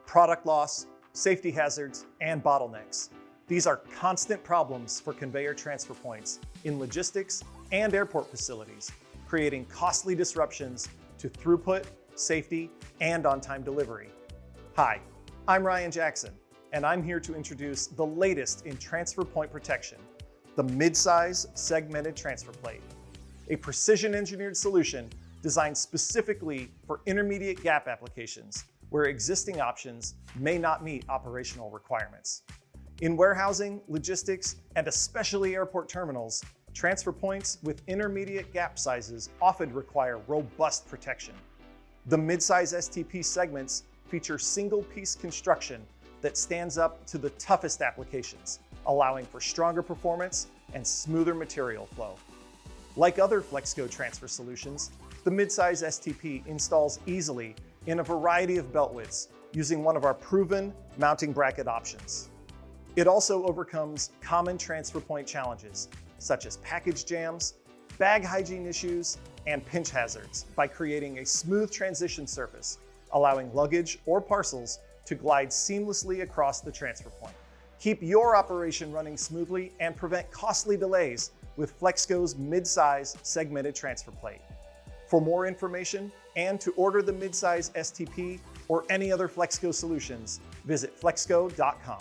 Product loss, safety hazards, and bottlenecks. These are constant problems for conveyor transfer points in logistics and airport facilities, creating costly disruptions to throughput, safety, and on-time delivery. Hi, I'm Ryan Jackson, and I'm here to introduce the latest in transfer point protection, the Midsize Segmented Transfer Plate, a precision-engineered solution designed specifically for intermediate gap applications where existing options may not meet operational requirements. In warehousing, logistics, and especially airport terminals, transfer points with intermediate gap sizes often require robust protection. The Midsize STP segments feature single-piece construction that stands up to the toughest applications, allowing for stronger performance and smoother material flow. Like other Flexco transfer solutions, the Midsize STP installs easily in a variety of belt widths using one of our proven mounting bracket options. It also overcomes common transfer point challenges, such as package jams, bag hygiene issues, and pinch hazards by creating a smooth transition surface, allowing luggage or parcels to glide seamlessly across the transfer point. Keep your operation running smoothly and prevent costly delays with Flexco's Midsize Segmented Transfer Plate. For more information and to order the Midsize STP or any other Flexco solutions, visit flexco.com.